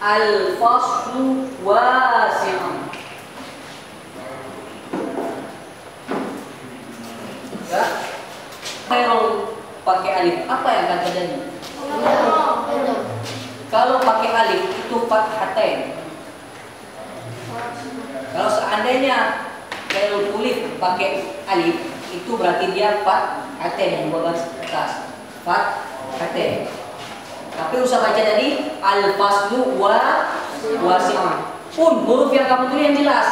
al-faslu wasi'un. Ya. Kalau pakai alif, apa yang akan terjadi? Kalau pakai alif itu fathatain. Kalau seandainya kalau tulis pakai alif itu berarti dia fathatain yang bagian atas. Fathatain. Tapi usah baca tadi al-faslu wasi'un. Pun huruf yang kamu tulis yang jelas.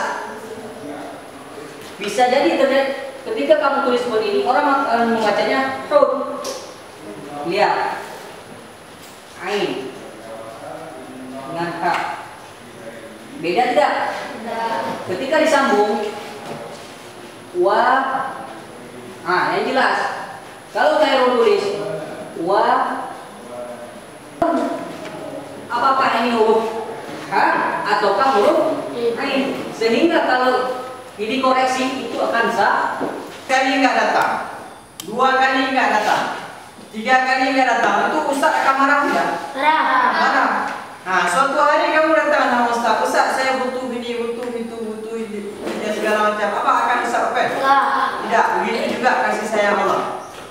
Bisa jadi terjadi ketika kamu tulis seperti ini, orang akan membacanya huruf. Lihat, ain dengan ha. Beda tidak? Ketika disambung, yang jelas. Kalau Khairul tulis apakah ini huruf ha ataukah huruf ain? Sehingga kalau ini koreksi itu akan sah. Kali nggak datang, 2 kali nggak datang, 3 kali nggak datang, itu Ustaz akan marah tidak? Marah. Nah, suatu hari kamu datang sama Ustaz, Ustaz saya butuh ini, butuh itu, dan segala macam. Apa akan Ustaz open? Tidak. Begitu juga kasih sayang Allah.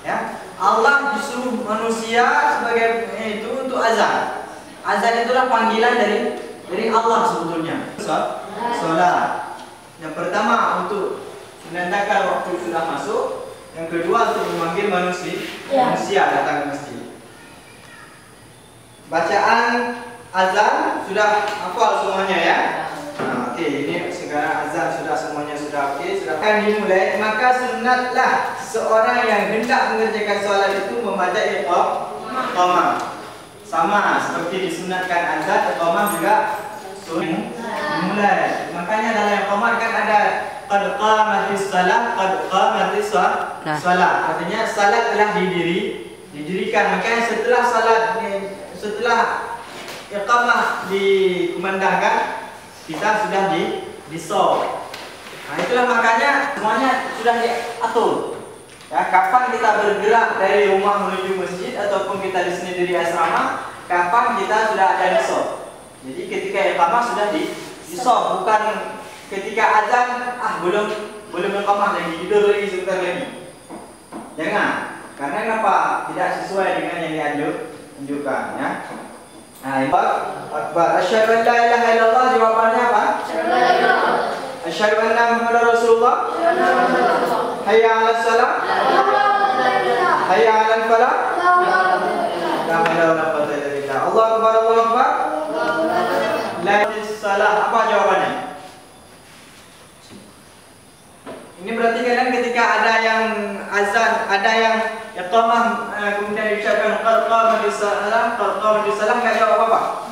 Ya, Allah disuruh manusia sebagai itu untuk azan. Azan itulah panggilan dari Allah sebetulnya. Salat. Yang pertama untuk menandakan waktu sudah masuk, yang kedua untuk memanggil manusia datang ke masjid. Bacaan azan sudah hafal semuanya ya. Nah, oke, ini sekarang azan sudah semuanya sudah oke, sudah akan dimulai. Maka sunatlah seorang yang hendak mengerjakan solat itu membaca iqamah. Sama seperti disunatkan azan, iqamah juga dimulai. Makanya dalam iqamah kan ada qad qamatis shalah, qad qamatis shalah. Artinya salat telah didirikan. Makanya setelah iqamah dikumandangkan, kita sudah di shaf. Nah, itulah makanya semuanya sudah diatur. Ya, kapan kita bergerak dari rumah menuju masjid ataupun kita di sini dari asrama, kapan kita sudah ada di shaf. Jadi ketika iqamah sudah di shaf, bukan ketika azan belum iqamah lagi, tidur lagi sebentar lagi. Jangan. Karena kenapa? Tidak sesuai dengan yang dianjurkan ya. Nah, Akbar. Asyhadu an la ilaha illallah, jawabannya apa? Asyhadu anna Muhammadar Rasulullah. Hayya 'alas shalah. Hayya 'alal falah. La haula wala quwwata illa billah. Allahu akbar, Allahu akbar. La salah. Apa jawabannya? Ini berarti kalian ketika ada yang azan, ada yang iqamah, kemudian diucapkan qad qamatis salah, enggak jawab apa-apa.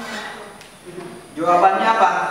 Jawabannya apa?